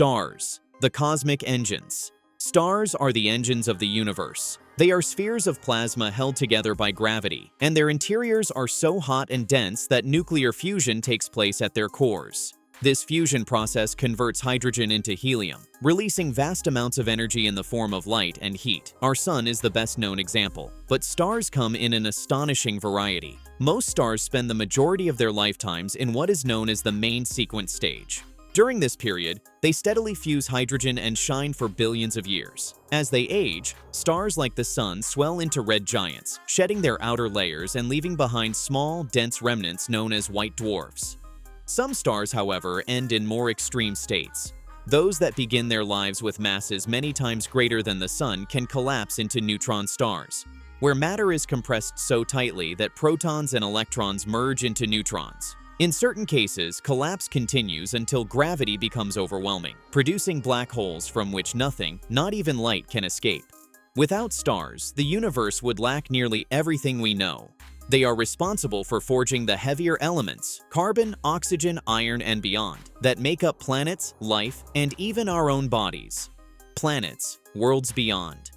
Stars, the cosmic engines. Stars are the engines of the universe. They are spheres of plasma held together by gravity, and their interiors are so hot and dense that nuclear fusion takes place at their cores. This fusion process converts hydrogen into helium, releasing vast amounts of energy in the form of light and heat. Our sun is the best known example, but stars come in an astonishing variety. Most stars spend the majority of their lifetimes in what is known as the main sequence stage. During this period, they steadily fuse hydrogen and shine for billions of years. As they age, stars like the sun swell into red giants, shedding their outer layers and leaving behind small, dense remnants known as white dwarfs. Some stars, however, end in more extreme states. Those that begin their lives with masses many times greater than the sun can collapse into neutron stars, where matter is compressed so tightly that protons and electrons merge into neutrons. In certain cases, collapse continues until gravity becomes overwhelming, producing black holes from which nothing, not even light, can escape. Without stars, the universe would lack nearly everything we know. They are responsible for forging the heavier elements, carbon, oxygen, iron, and beyond, that make up planets, life, and even our own bodies. Planets, worlds beyond.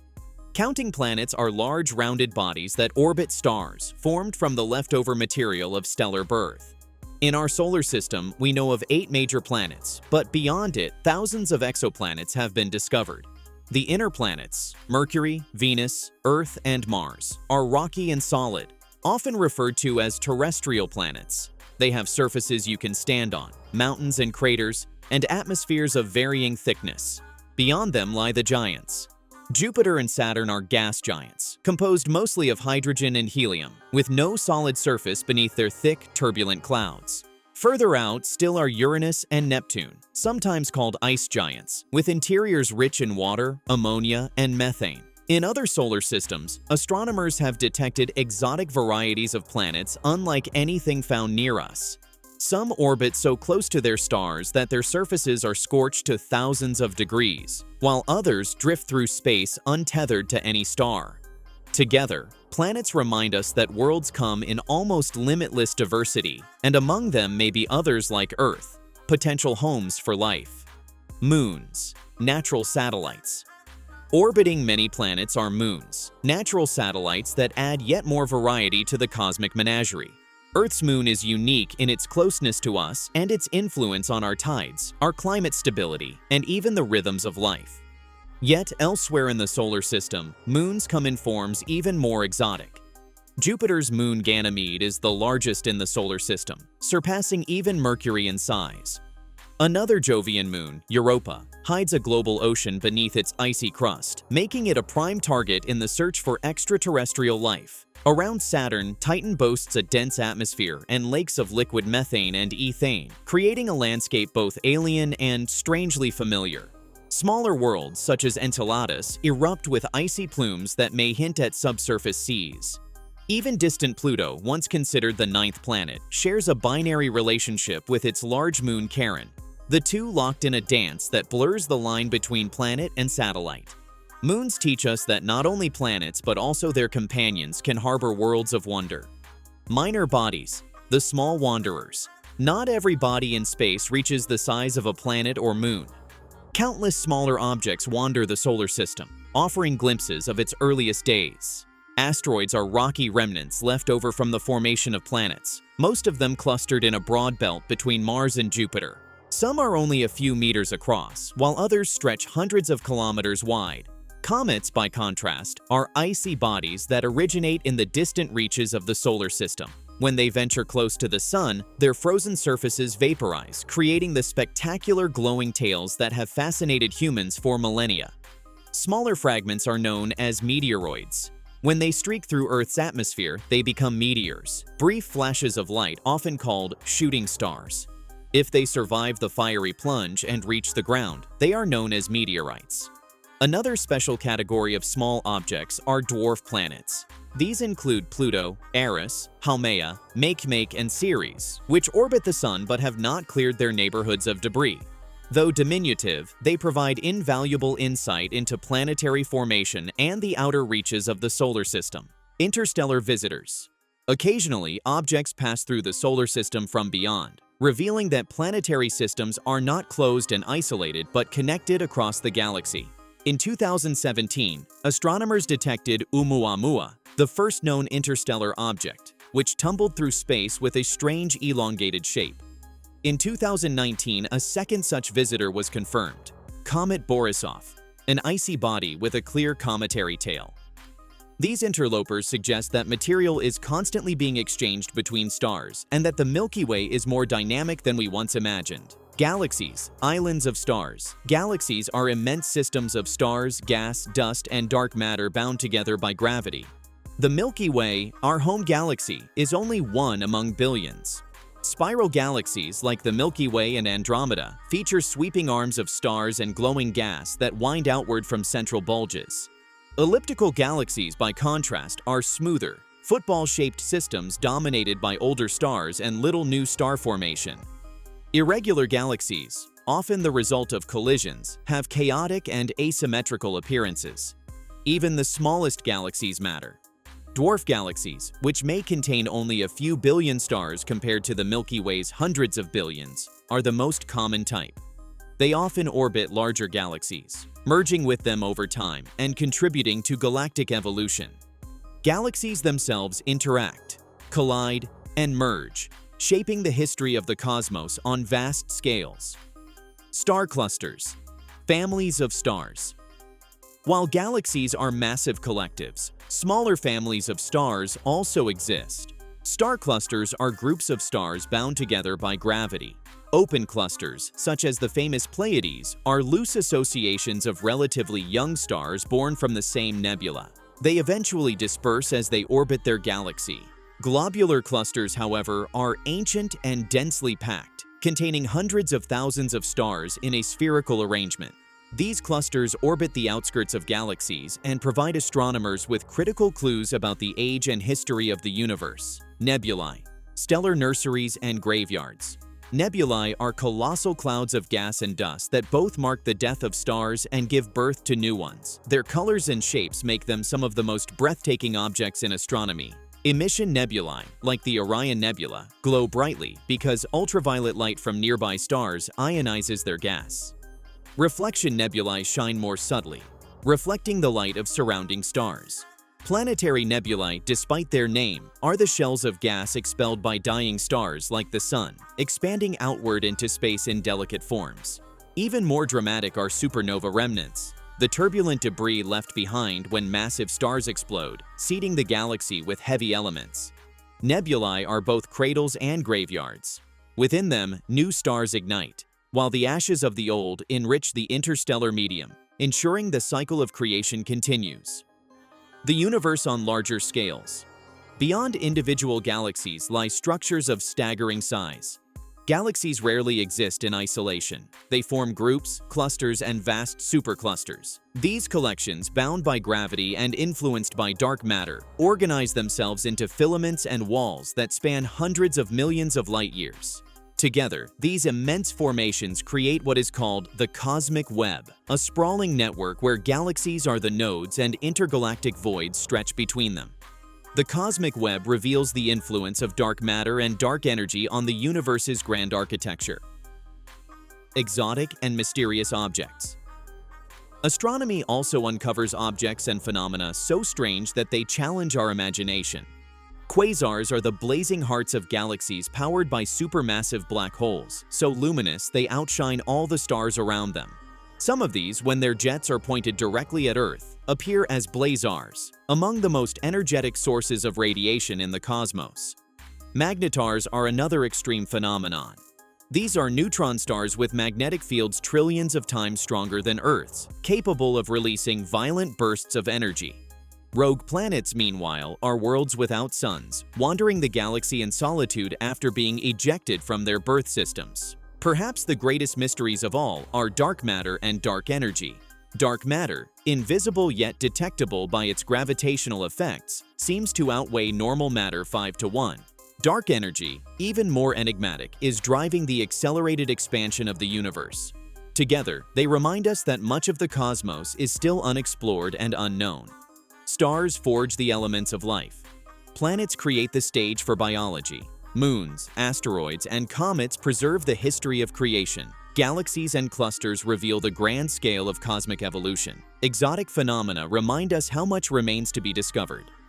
Counting planets are large rounded bodies that orbit stars, formed from the leftover material of stellar birth. In our solar system, we know of 8 major planets, but beyond it, thousands of exoplanets have been discovered. The inner planets, Mercury, Venus, Earth, and Mars, are rocky and solid, often referred to as terrestrial planets. They have surfaces you can stand on, mountains and craters, and atmospheres of varying thickness. Beyond them lie the giants. Jupiter and Saturn are gas giants, composed mostly of hydrogen and helium, with no solid surface beneath their thick, turbulent clouds. Further out still are Uranus and Neptune, sometimes called ice giants, with interiors rich in water, ammonia, and methane. In other solar systems, astronomers have detected exotic varieties of planets unlike anything found near us. Some orbit so close to their stars that their surfaces are scorched to thousands of degrees, while others drift through space untethered to any star. Together, planets remind us that worlds come in almost limitless diversity, and among them may be others like Earth, potential homes for life. Moons, natural satellites. Orbiting many planets are moons, natural satellites that add yet more variety to the cosmic menagerie. Earth's moon is unique in its closeness to us and its influence on our tides, our climate stability, and even the rhythms of life. Yet elsewhere in the solar system, moons come in forms even more exotic. Jupiter's moon Ganymede is the largest in the solar system, surpassing even Mercury in size. Another Jovian moon, Europa, hides a global ocean beneath its icy crust, making it a prime target in the search for extraterrestrial life. Around Saturn, Titan boasts a dense atmosphere and lakes of liquid methane and ethane, creating a landscape both alien and strangely familiar. Smaller worlds, such as Enceladus, erupt with icy plumes that may hint at subsurface seas. Even distant Pluto, once considered the 9th planet, shares a binary relationship with its large moon Charon, the two locked in a dance that blurs the line between planet and satellite. Moons teach us that not only planets but also their companions can harbor worlds of wonder. Minor bodies, the small wanderers. Not every body in space reaches the size of a planet or moon. Countless smaller objects wander the solar system, offering glimpses of its earliest days. Asteroids are rocky remnants left over from the formation of planets, most of them clustered in a broad belt between Mars and Jupiter. Some are only a few meters across, while others stretch hundreds of kilometers wide. Comets, by contrast, are icy bodies that originate in the distant reaches of the solar system. When they venture close to the sun, their frozen surfaces vaporize, creating the spectacular glowing tails that have fascinated humans for millennia. Smaller fragments are known as meteoroids. When they streak through Earth's atmosphere, they become meteors, brief flashes of light often called shooting stars. If they survive the fiery plunge and reach the ground, they are known as meteorites. Another special category of small objects are dwarf planets. These include Pluto, Eris, Haumea, Makemake, and Ceres, which orbit the Sun but have not cleared their neighborhoods of debris. Though diminutive, they provide invaluable insight into planetary formation and the outer reaches of the solar system. Interstellar visitors. Occasionally, objects pass through the solar system from beyond, revealing that planetary systems are not closed and isolated but connected across the galaxy. In 2017, astronomers detected Oumuamua, the first known interstellar object, which tumbled through space with a strange elongated shape. In 2019, a second such visitor was confirmed, Comet Borisov, an icy body with a clear cometary tail. These interlopers suggest that material is constantly being exchanged between stars and that the Milky Way is more dynamic than we once imagined. Galaxies, islands of stars. Galaxies are immense systems of stars, gas, dust, and dark matter bound together by gravity. The Milky Way, our home galaxy, is only one among billions. Spiral galaxies like the Milky Way and Andromeda feature sweeping arms of stars and glowing gas that wind outward from central bulges. Elliptical galaxies, by contrast, are smoother, football-shaped systems dominated by older stars and little new star formation. Irregular galaxies, often the result of collisions, have chaotic and asymmetrical appearances. Even the smallest galaxies matter. Dwarf galaxies, which may contain only a few billion stars compared to the Milky Way's hundreds of billions, are the most common type. They often orbit larger galaxies, merging with them over time and contributing to galactic evolution. Galaxies themselves interact, collide, and merge, shaping the history of the cosmos on vast scales. Star clusters, families of stars. While galaxies are massive collectives, smaller families of stars also exist. Star clusters are groups of stars bound together by gravity. Open clusters, such as the famous Pleiades, are loose associations of relatively young stars born from the same nebula. They eventually disperse as they orbit their galaxy. Globular clusters, however, are ancient and densely packed, containing hundreds of thousands of stars in a spherical arrangement. These clusters orbit the outskirts of galaxies and provide astronomers with critical clues about the age and history of the universe. Nebulae, stellar nurseries, and graveyards. Nebulae are colossal clouds of gas and dust that both mark the death of stars and give birth to new ones. Their colors and shapes make them some of the most breathtaking objects in astronomy. Emission nebulae, like the Orion Nebula, glow brightly because ultraviolet light from nearby stars ionizes their gas. Reflection nebulae shine more subtly, reflecting the light of surrounding stars. Planetary nebulae, despite their name, are the shells of gas expelled by dying stars like the Sun, expanding outward into space in delicate forms. Even more dramatic are supernova remnants, the turbulent debris left behind when massive stars explode, seeding the galaxy with heavy elements. Nebulae are both cradles and graveyards. Within them, new stars ignite, while the ashes of the old enrich the interstellar medium, ensuring the cycle of creation continues. The universe on larger scales. Beyond individual galaxies lie structures of staggering size. Galaxies rarely exist in isolation. They form groups, clusters, and vast superclusters. These collections, bound by gravity and influenced by dark matter, organize themselves into filaments and walls that span hundreds of millions of light years. Together, these immense formations create what is called the cosmic web, a sprawling network where galaxies are the nodes and intergalactic voids stretch between them. The cosmic web reveals the influence of dark matter and dark energy on the universe's grand architecture. Exotic and mysterious objects. Astronomy also uncovers objects and phenomena so strange that they challenge our imagination. Quasars are the blazing hearts of galaxies powered by supermassive black holes, so luminous they outshine all the stars around them. Some of these, when their jets are pointed directly at Earth, appear as blazars, among the most energetic sources of radiation in the cosmos. Magnetars are another extreme phenomenon. These are neutron stars with magnetic fields trillions of times stronger than Earth's, capable of releasing violent bursts of energy. Rogue planets, meanwhile, are worlds without suns, wandering the galaxy in solitude after being ejected from their birth systems. Perhaps the greatest mysteries of all are dark matter and dark energy. Dark matter, invisible yet detectable by its gravitational effects, seems to outweigh normal matter 5-to-1. Dark energy, even more enigmatic, is driving the accelerated expansion of the universe. Together, they remind us that much of the cosmos is still unexplored and unknown. Stars forge the elements of life. Planets create the stage for biology. Moons, asteroids, and comets preserve the history of creation. Galaxies and clusters reveal the grand scale of cosmic evolution. Exotic phenomena remind us how much remains to be discovered.